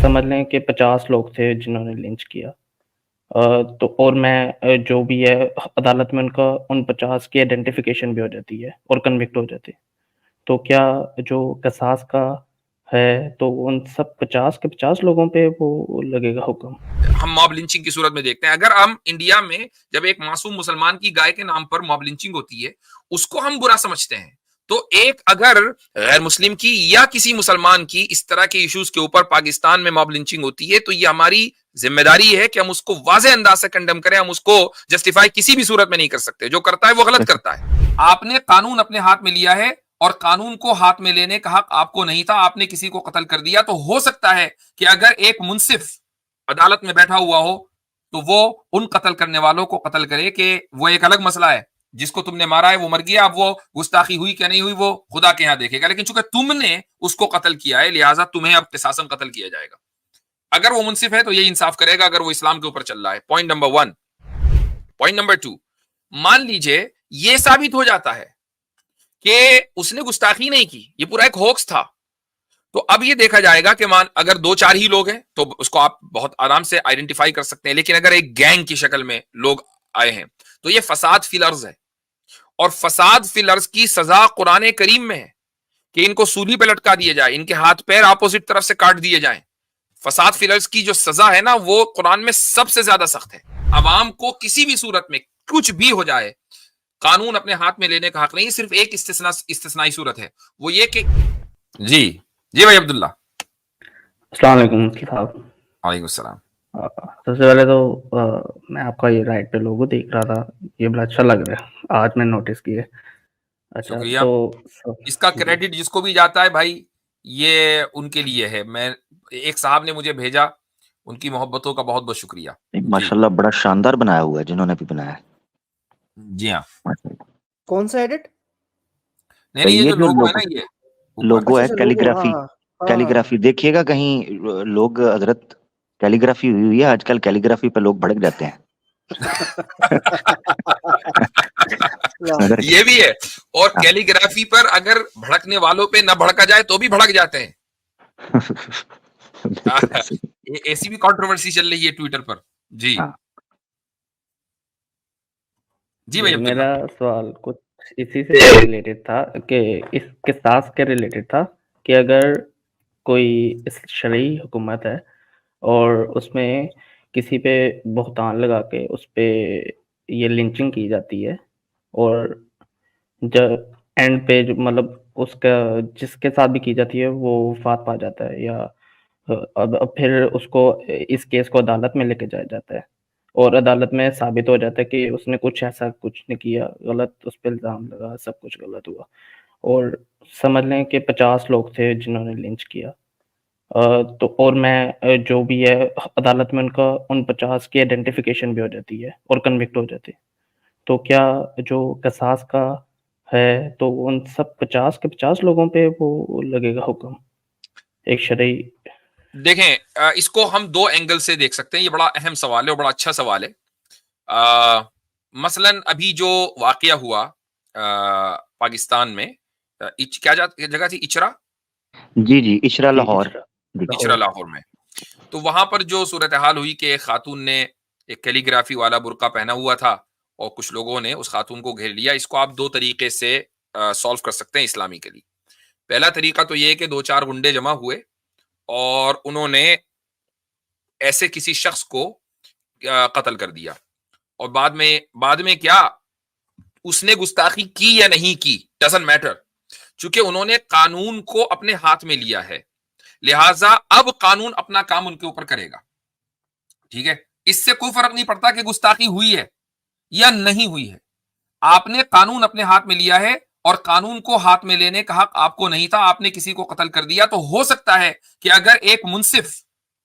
سمجھ لیں کہ 50 لوگ تھے جنہوں نے لنچ کیا، تو اور میں جو بھی ہے عدالت میں ان 50 کی آئیڈینٹیفیکیشن بھی ہو جاتی ہے اور کنوکٹ ہو جاتے، تو کیا جو قصاص کا ہے تو ان سب 50 کے 50 لوگوں پہ وہ لگے گا حکم؟ ہم موب لنچنگ کی صورت میں دیکھتے ہیں، اگر ہم انڈیا میں جب ایک معصوم مسلمان کی گائے کے نام پر موب لنچنگ ہوتی ہے اس کو ہم برا سمجھتے ہیں، تو ایک اگر غیر مسلم کی یا کسی مسلمان کی اس طرح کے ایشوز کے اوپر پاکستان میں موب لنچنگ ہوتی ہے تو یہ ہماری ذمہ داری ہے کہ ہم اس کو واضح انداز سے کنڈم کریں، ہم اس کو جسٹیفائی کسی بھی صورت میں نہیں کر سکتے، جو کرتا ہے وہ غلط کرتا ہے۔ آپ نے قانون اپنے ہاتھ میں لیا ہے اور قانون کو ہاتھ میں لینے کا حق آپ کو نہیں تھا، آپ نے کسی کو قتل کر دیا، تو ہو سکتا ہے کہ اگر ایک منصف عدالت میں بیٹھا ہوا ہو تو وہ ان قتل کرنے والوں کو قتل کرے، کہ وہ ایک الگ مسئلہ ہے، جس کو تم نے مارا ہے وہ مر گیا، اب وہ گستاخی ہوئی کہ نہیں ہوئی وہ خدا کے ہاں دیکھے گا، لیکن چونکہ تم نے اس کو قتل کیا ہے لہٰذا تمہیں اب قصاصاً قتل کیا جائے گا۔ اگر وہ منصف ہے تو یہ انصاف کرے گا اگر وہ اسلام کے اوپر چل رہا ہے۔ Point number 1۔ پوائنٹ نمبر 2، مان لیجئے یہ ثابت ہو جاتا ہے کہ اس نے گستاخی نہیں کی، یہ پورا ایک ہوکس تھا، تو اب یہ دیکھا جائے گا کہ اگر 2-4 ہی لوگ ہیں تو اس کو آپ بہت آرام سے آئیڈینٹیفائی کر سکتے ہیں، لیکن اگر ایک گینگ کی شکل میں لوگ آئے ہیں تو یہ فساد فی الارض ہے، اور فساد فی الارض کی سزا قرآن کریم میں ہے کہ ان کو سولی پہ لٹکا دیا جائے، ان کے ہاتھ پیر اپوزٹ طرف سے کاٹ دیے جائیں۔ فساد فی الارض کی جو سزا ہے نا وہ قرآن میں سب سے زیادہ سخت ہے۔ عوام کو کسی بھی صورت میں کچھ بھی ہو جائے قانون اپنے ہاتھ میں لینے کا حق نہیں، صرف ایک استثنائی صورت ہے، وہ یہ کہ جی بھائی عبداللہ۔ السلام علیکم مفتی صاحب۔ وعلیکم السلام۔ سب سے پہلے تو میں آپ کا یہ رائٹ پہ لوگو دیکھ رہا تھا، یہ بڑا اچھا لگ رہا ہے، آج میں نوٹس کیے۔ اچھا شکریہ، تو اس کا کریڈٹ جس کو بھی جاتا ہے بھائی یہ ان کے لیے ہے۔ میں ایک صاحب نے مجھے بھیجا، ان کی محبتوں کا بہت بہت شکریہ۔ ماشاءاللہ بڑا شاندار بنایا ہوا ہے جنہوں نے بھی بنایا ہے۔ جی ہاں، کون سا ایڈٹ؟ نہیں یہ جو لوگو ہے نا، یہ لوگو ہے کیلیگرافی، ہاں کیلیگرافی دیکھیے گا کہیں لوگ حضرت کیلیگرافی ہوئی ہوئی ہے، آج کل کیلیگرافی پہ لوگ بھڑک جاتے ہیں۔ یہ بھی ہے، اور کیلیگرافی پر اگر بھڑکنے والوں پہ نہ بھڑکا جائے تو بھی بھڑک جاتے ہیں۔ ایسی بھی کنٹروورسی چل رہی ہے ٹویٹر پر۔ جی بھائی میرا سوال کچھ اسی سے ریلیٹڈ تھا کہ اس قصاص کے ریلیٹڈ تھا کہ اگر کوئی شرعی حکومت ہے اور اس میں کسی پہ بہتان لگا کے اس پہ یہ لنچنگ کی جاتی ہے، اور جب اینڈ پہ مطلب اس کا جس کے ساتھ بھی کی جاتی ہے وہ وفات پا جاتا ہے، یا اب پھر اس کو اس کیس کو عدالت میں لے کے جایا جاتا ہے اور عدالت میں ثابت ہو جاتا ہے کہ اس نے کچھ ایسا کچھ نہیں کیا، غلط اس پہ الزام لگا، سب کچھ غلط ہوا، اور سمجھ لیں کہ 50 لوگ تھے جنہوں نے لنچ کیا، تو اور میں جو بھی ہے عدالت میں ان 50 کی آئیڈینٹیفیکیشن بھی ہو جاتی ہے اور کنوکٹ ہو جاتے، تو کیا جو قصاص کا ہے تو ان سب 50 کے 50 لوگوں پہ وہ لگے گا حکم ایک شرعی؟ دیکھیں اس کو ہم 2 اینگل سے دیکھ سکتے ہیں، یہ بڑا اہم سوال ہے اور بڑا اچھا سوال ہے۔ مثلا ابھی جو واقعہ ہوا پاکستان میں، کیا جگہ تھی، اچرا؟ جی اچرا لاہور، اچرا لاہور میں، تو وہاں پر جو صورتحال ہوئی کہ ایک خاتون نے ایک کیلیگرافی والا برقع پہنا ہوا تھا اور کچھ لوگوں نے اس خاتون کو گھیر لیا۔ اس کو آپ 2 طریقے سے سالو کر سکتے ہیں اسلامی کے لیے۔ پہلا طریقہ تو یہ کہ 2-4 گنڈے جمع ہوئے اور انہوں نے ایسے کسی شخص کو قتل کر دیا، اور بعد میں کیا اس نے گستاخی کی یا نہیں کی ڈزنٹ میٹر، چونکہ انہوں نے قانون کو اپنے ہاتھ میں لیا ہے، لہٰذا اب قانون اپنا کام ان کے اوپر کرے گا۔ ٹھیک ہے، اس سے کوئی فرق نہیں پڑتا کہ گستاخی ہوئی ہے یا نہیں ہوئی ہے، آپ نے قانون اپنے ہاتھ میں لیا ہے اور قانون کو ہاتھ میں لینے کا حق آپ کو نہیں تھا، آپ نے کسی کو قتل کر دیا، تو ہو سکتا ہے کہ اگر ایک منصف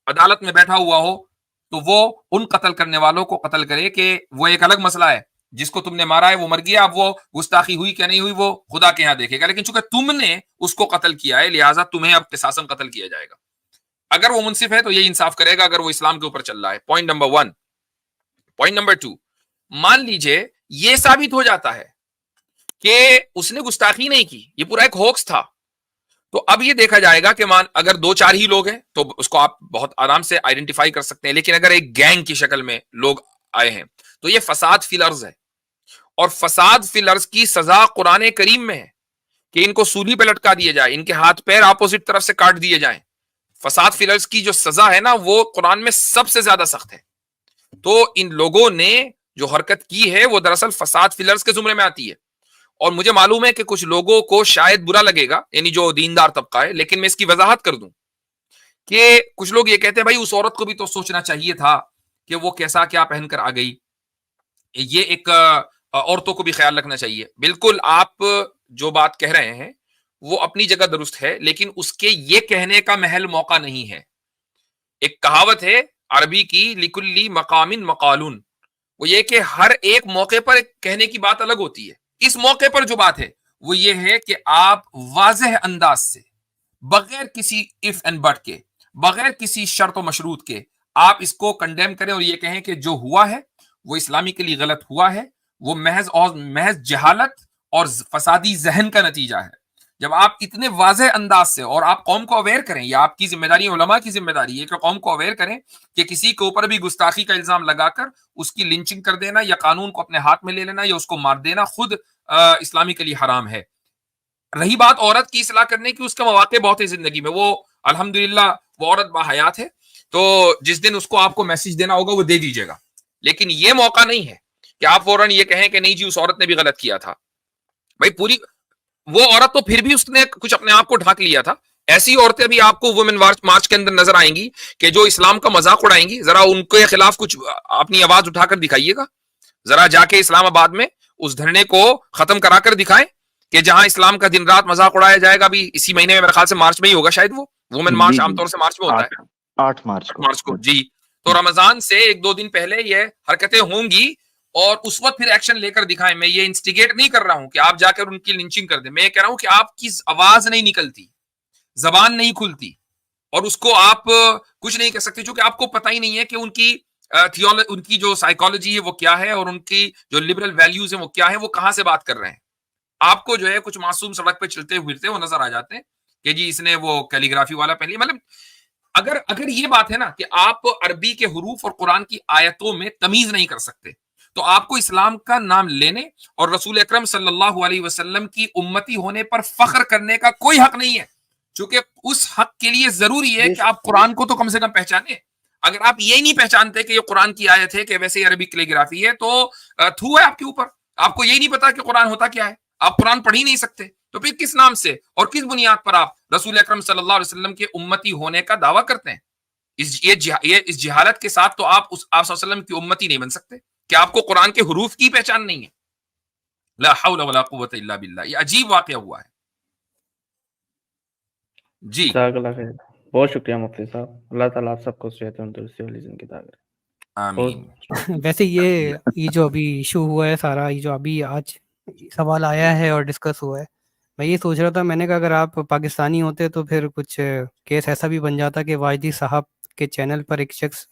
عدالت میں بیٹھا ہوا ہو تو وہ ان قتل کرنے والوں کو قتل کرے، کہ وہ ایک الگ مسئلہ ہے، جس کو تم نے مارا ہے وہ مر گیا، اب وہ گستاخی ہوئی کہ نہیں ہوئی وہ خدا کے ہاں دیکھے گا، لیکن چونکہ تم نے اس کو قتل کیا ہے لہٰذا تمہیں اب قصاصاً قتل کیا جائے گا۔ اگر وہ منصف ہے تو یہ انصاف کرے گا اگر وہ اسلام کے اوپر چل رہا ہے۔ Point number 1۔ پوائنٹ نمبر 2، مان لیجئے یہ ثابت ہو جاتا ہے کہ اس نے گستاخی نہیں کی، یہ پورا ایک ہوکس تھا، تو اب یہ دیکھا جائے گا کہ اگر 2-4 ہی لوگ ہیں تو اس کو آپ بہت آرام سے آئیڈینٹیفائی کر سکتے ہیں، لیکن اگر ایک گینگ کی شکل میں لوگ آئے ہیں تو یہ فساد فی الارض ہے، اور فساد فی الارض کی سزا قرآن کریم میں ہے کہ ان کو سولی پہ لٹکا دیا جائے، ان کے ہاتھ پیر اپوزٹ طرف سے کاٹ دیے جائیں۔ فساد فی الارض کی جو سزا ہے نا وہ قرآن میں سب سے زیادہ سخت ہے۔ تو ان لوگوں نے جو حرکت کی ہے وہ دراصل فساد فی الارض کے زمرے میں آتی ہے، اور مجھے معلوم ہے کہ کچھ لوگوں کو شاید برا لگے گا، یعنی جو دیندار طبقہ ہے، لیکن میں اس کی وضاحت کر دوں کہ کچھ لوگ یہ کہتے ہیں بھائی اس عورت کو بھی تو سوچنا چاہیے تھا کہ وہ کیسا کیا پہن کر آ گئی، یہ ایک عورتوں کو بھی خیال رکھنا چاہیے۔ بالکل آپ جو بات کہہ رہے ہیں وہ اپنی جگہ درست ہے، لیکن اس کے یہ کہنے کا محل موقع نہیں ہے۔ ایک کہاوت ہے عربی کی، لکلی مقام مقالون، وہ یہ کہ ہر ایک موقع پر کہنے کی بات الگ ہوتی ہے۔ اس موقع پر جو بات ہے وہ یہ ہے کہ آپ واضح انداز سے، بغیر کسی اف اینڈ بٹ کے، بغیر کسی شرط و مشروط کے، آپ اس کو کنڈیم کریں اور یہ کہیں کہ جو ہوا ہے وہ اسلامی کے لیے غلط ہوا ہے، وہ محض جہالت اور فسادی ذہن کا نتیجہ ہے۔ جب آپ اتنے واضح انداز سے، اور آپ قوم کو اویئر کریں، یا آپ کی ذمہ داری، علماء کی ذمہ داری ہے کہ قوم کو اویئر کریں کہ کسی کے اوپر بھی گستاخی کا الزام لگا کر اس کی لنچنگ کر دینا یا قانون کو اپنے ہاتھ میں لے لینا یا اس کو مار دینا خود اسلامی کے لیے حرام ہے۔ رہی بات عورت کی اصلاح کرنے کی، اس کے مواقع بہت ہے زندگی میں، وہ الحمدللہ وہ عورت باحیات ہے، تو جس دن اس کو آپ کو میسج دینا ہوگا وہ دے دیجیے گا، لیکن یہ موقع نہیں ہے کہ آپ فوراً یہ کہیں کہ نہیں جی اس عورت نے بھی غلط کیا تھا۔ بھائی پوری وہ عورت تو پھر بھی اس نے کچھ اپنے آپ کو ڈھانک لیا تھا۔ ایسی عورتیں بھی آپ کو وومن مارچ کے اندر نظر آئیں گی کہ جو اسلام کا مذاق اڑائیں گی، ذرا ان کے خلاف کچھ اپنی آواز اٹھا کر دکھائیے گا، ذرا جا کے اسلام آباد میں اس دھرنے کو ختم کرا کر دکھائیں کہ جہاں اسلام کا دن رات مذاق اڑایا جائے گا۔ بھی اسی مہینے میں میرے خیال سے مارچ میں ہی ہوگا شاید، وہ وومن مارچ عام طور سے مارچ میں ہوتا ہے، 8 مارچ کو جی۔ تو رمضان سے 1-2 دن پہلے یہ حرکتیں ہوں گی، اور اس وقت پھر ایکشن لے کر دکھائیں۔ میں یہ انسٹیگیٹ نہیں کر رہا ہوں کہ آپ جا کر ان کی لنچنگ کر دیں، میں یہ کہہ رہا ہوں کہ آپ کی آواز نہیں نکلتی، زبان نہیں کھلتی، اور اس کو آپ کچھ نہیں کہہ سکتے، چونکہ آپ کو پتہ ہی نہیں ہے کہ ان کی جو سائیکالوجی ہے وہ کیا ہے، اور ان کی جو لبرل ویلیوز ہیں وہ کیا ہیں، وہ کہاں سے بات کر رہے ہیں۔ آپ کو جو ہے کچھ معصوم سڑک پہ چلتے پھرتے وہ نظر آ جاتے ہیں کہ جی اس نے وہ کیلیگرافی والا پہن لیا۔ مطلب اگر یہ بات ہے نا کہ آپ عربی کے حروف اور قرآن کی آیتوں میں تمیز نہیں کر سکتے، تو آپ کو اسلام کا نام لینے اور رسول اکرم صلی اللہ علیہ وسلم کی امتی ہونے پر فخر کرنے کا کوئی حق نہیں ہے، چونکہ اس حق کے لیے ضروری ہے کہ آپ قرآن کو تو کم سے کم پہچانیں۔ اگر آپ یہ نہیں پہچانتے کہ یہ قرآن کی آیت ہے، کہ ویسے ہی عربی کیلیگرافی ہے، تو تھو ہے آپ کے اوپر۔ آپ کو یہی نہیں پتا کہ قرآن ہوتا کیا ہے، آپ قرآن پڑھ ہی نہیں سکتے، تو پھر کس نام سے اور کس بنیاد پر آپ رسول اکرم صلی اللہ علیہ وسلم کے امتی ہونے کا دعویٰ کرتے ہیں؟ اس جہالت کے ساتھ تو آپ صلی اللہ علیہ وسلم کی امتی نہیں بن سکتے کہ آپ کو قرآن کے حروف کی پہچان نہیں ہے۔ لا حول ولا قوت الا باللہ، یہ عجیب واقعہ ہوا ہے جی۔ جزاک اللہ خیر، بہت شکریہ مفتی صاحب، اللہ تعالیٰ آپ سب کو صحت و تندرستی والی زندگی عطا کرے۔ آمین۔ ویسے یہ جو ابھی ایشو ہوا ہے سارا، یہ جو ابھی آج سوال آیا ہے اور ڈسکس ہوا ہے، میں یہ سوچ رہا تھا، میں نے کہا اگر آپ پاکستانی ہوتے تو پھر کچھ کیس ایسا بھی بن جاتا کہ واجدی صاحب کے چینل پر ایک شخص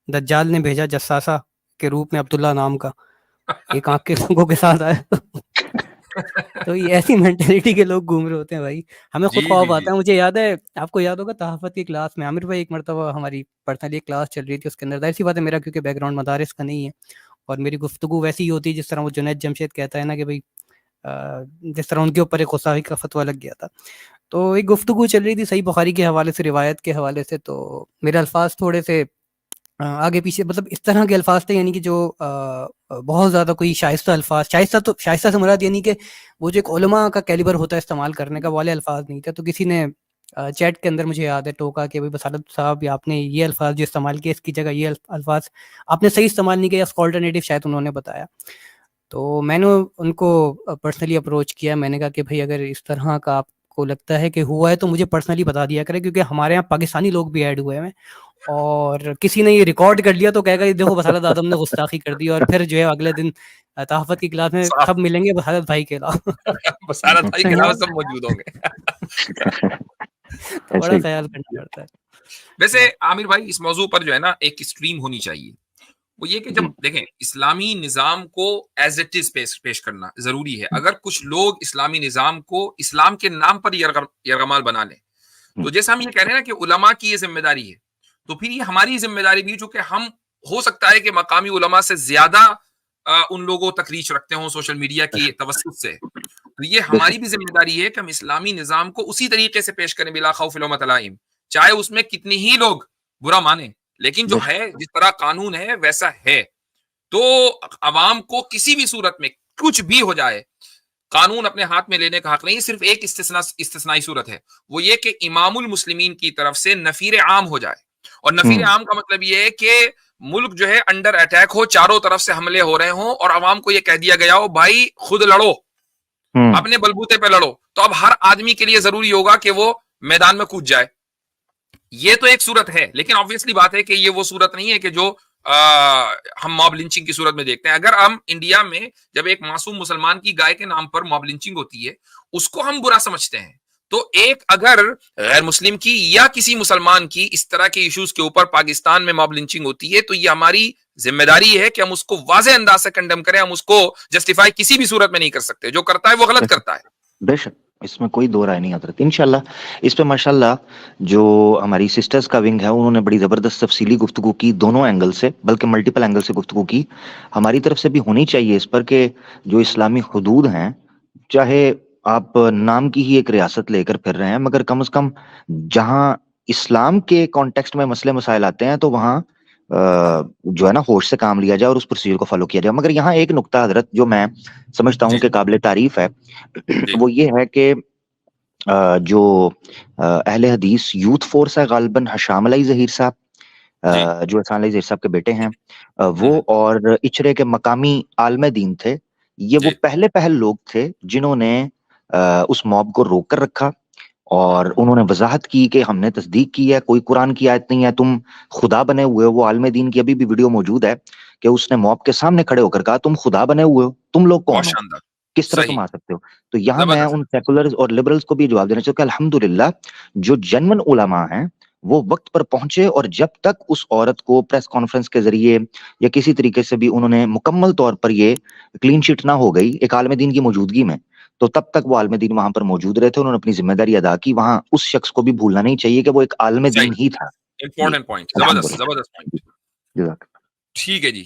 دجال نے بھیجا جساسہ کے روپ میں عبداللہ نام کا، ایک آنکھ کے سنگوں کے ساتھ آیا۔ تو یہ ایسی مینٹیلٹی کے لوگ گھوم رہے ہوتے ہیں بھائی، ہمیں خود خواب آتا ہے۔ مجھے یاد ہے، آپ کو یاد ہوگا تحفت کی کلاس میں عامر بھائی ایک مرتبہ ہماری پرسنلی ایک کلاس چل رہی تھی، اس کے اندر ظاہر سی بات ہے میرا کیونکہ بیک گراؤنڈ مدارس کا نہیں ہے، اور میری گفتگو ویسی ہی ہوتی ہے جس طرح وہ جنید جمشید کہتا ہے نا کہ بھائی جس طرح ان کے اوپر ایک غصائی کا فتویٰ لگ گیا تھا، تو ایک گفتگو چل رہی تھی صحیح بخاری کے حوالے سے، روایت کے حوالے سے، تو میرے الفاظ تھوڑے سے آگے پیچھے، مطلب اس طرح کے الفاظ تھے یعنی کہ جو بہت زیادہ کوئی شائستہ الفاظ، شائستہ سے مراد یعنی کہ وہ جو ایک علماء کا کیلیبر ہوتا ہے استعمال کرنے کا، والے الفاظ نہیں تھے۔ تو کسی نے چیٹ کے اندر مجھے یاد ہے ٹوکا کہ بھائی بصارت صاحب آپ نے یہ الفاظ جو استعمال کیے اس کی جگہ یہ الفاظ آپ نے صحیح استعمال نہیں کیا، اس کا آلٹرنیٹیو شاید انہوں نے بتایا۔ تو میں نے ان کو پرسنلی اپروچ کیا، میں نے کہا کہ بھائی اگر اس طرح کا آپ کو لگتا ہے کہ ہوا ہے تو مجھے پرسنلی بتا دیا کرے، کیونکہ ہمارے یہاں پاکستانی لوگ بھی ایڈ ہوئے ہیں، اور کسی نے یہ ریکارڈ کر لیا تو کہے گا دیکھو بصارت آدم نے گستاخی کر دی، اور پھر جو ہے اگلے دن تحفت کی کلاس میں سب ملیں گے بصارت بھائی کے علاوہ، بصارت بھائی کے علاوہ سب موجود ہوں گے۔ تو بڑا خیال کرنا پڑتا ہے۔ ویسے عامر بھائی اس موضوع پر جو ہے نا ایک اسٹریم ہونی چاہیے، وہ یہ کہ جب دیکھیں اسلامی نظام کو ایز اٹ از پیش کرنا ضروری ہے. اگر کچھ لوگ اسلامی نظام کو اسلام کے نام پر یرغمال بنا لیں تو جیسا ہم یہ کہہ رہے ہیں نا کہ علماء کی یہ ذمہ داری ہے, تو پھر یہ ہماری ذمہ داری بھی, چونکہ ہم ہو سکتا ہے کہ مقامی علماء سے زیادہ ان لوگوں تک ریچ رکھتے ہوں سوشل میڈیا کی توسط سے, تو یہ ہماری بھی ذمہ داری ہے کہ ہم اسلامی نظام کو اسی طریقے سے پیش کریں بلا خوف لومۃ لائم, چاہے اس میں کتنی ہی لوگ برا مانیں, لیکن جو ہے جس طرح قانون ہے ویسا ہے. تو عوام کو کسی بھی صورت میں کچھ بھی ہو جائے قانون اپنے ہاتھ میں لینے کا حق نہیں. صرف ایک استثنائی صورت ہے, وہ یہ کہ امام المسلمین کی طرف سے نفیر عام ہو جائے, اور نفیر عام کا مطلب یہ ہے کہ ملک جو ہے انڈر اٹیک ہو, چاروں طرف سے حملے ہو رہے ہوں اور عوام کو یہ کہہ دیا گیا ہو بھائی خود لڑو, اپنے بلبوتے پہ لڑو, تو اب ہر آدمی کے لیے ضروری ہوگا کہ وہ میدان میں کود جائے. یہ تو ایک صورت ہے, لیکن آبویسلی بات ہے کہ یہ وہ صورت نہیں ہے کہ جو ہم موب لنچنگ کی صورت میں دیکھتے ہیں. اگر ہم انڈیا میں جب ایک معصوم مسلمان کی گائے کے نام پر موب لنچنگ ہوتی ہے اس کو ہم برا سمجھتے ہیں, تو ایک اگر غیر مسلم کی یا کسی مسلمان کی اس طرح کے ایشوز کے اوپر پاکستان میں موب لنچنگ ہوتی ہے تو یہ ہماری ذمہ داری ہے کہ ہم اس کو واضح انداز سے کنڈم کریں. ہم اس کو جسٹیفائی کسی بھی صورت میں نہیں کر سکتے, جو کرتا ہے وہ غلط کرتا ہے. بے شک اس میں کوئی دو رائے نہیں حضرت. انشاءاللہ اس پہ ماشاءاللہ جو ہماری سسٹرز کا ونگ ہے انہوں نے بڑی زبردست تفصیلی گفتگو کی, دونوں اینگل سے, بلکہ ملٹیپل اینگل سے گفتگو کی. ہماری طرف سے بھی ہونی چاہیے اس پر کہ جو اسلامی حدود ہیں, چاہے آپ نام کی ہی ایک ریاست لے کر پھر رہے ہیں, مگر کم از کم جہاں اسلام کے کانٹیکسٹ میں مسئلے مسائل آتے ہیں تو وہاں جو ہے نا ہوش سے کام لیا جائے اور اس پروسیجر کو فالو کیا جائے. مگر یہاں ایک نقطہ حضرت جو میں سمجھتا ہوں کہ قابل تعریف ہے, وہ یہ ہے کہ جو اہل حدیث یوتھ فورس ہے غالباً حشام علی ظہیر صاحب, جو احسان علی ظہیر صاحب کے بیٹے ہیں, وہ اور اچرے کے مقامی عالم دین تھے, یہ وہ پہلے لوگ تھے جنہوں نے اس موب کو روک کر رکھا اور انہوں نے وضاحت کی کہ ہم نے تصدیق کی ہے, کوئی قرآن کی آیت نہیں ہے, تم خدا بنے ہوئے ہو. وہ عالم دین کی ابھی بھی ویڈیو موجود ہے کہ اس نے موب کے سامنے کھڑے ہو کر کہا تم خدا بنے ہوئے ہو, تم لوگ کون ہو, کس طرح تم آ سکتے ہو. تو یہاں میں ان سیکولرز اور لبرلز کو بھی جواب دینا چاہوں کہ الحمدللہ جو جنون علماء ہیں وہ وقت پر پہنچے, اور جب تک اس عورت کو پریس کانفرنس کے ذریعے یا کسی طریقے سے بھی انہوں نے مکمل طور پر یہ کلین شیٹ نہ ہو گئی ایک عالم دین کی موجودگی میں, تو تب تک وہ عالم دین وہاں پر موجود رہے تھے, انہوں نے اپنی ذمہ داری ادا کی. وہاں اس شخص کو بھی بھولنا نہیں چاہیے کہ وہ ایک عالم دین ہی تھا. امپورٹنٹ پوائنٹ, زبردست پوائنٹ. ٹھیک ہے جی.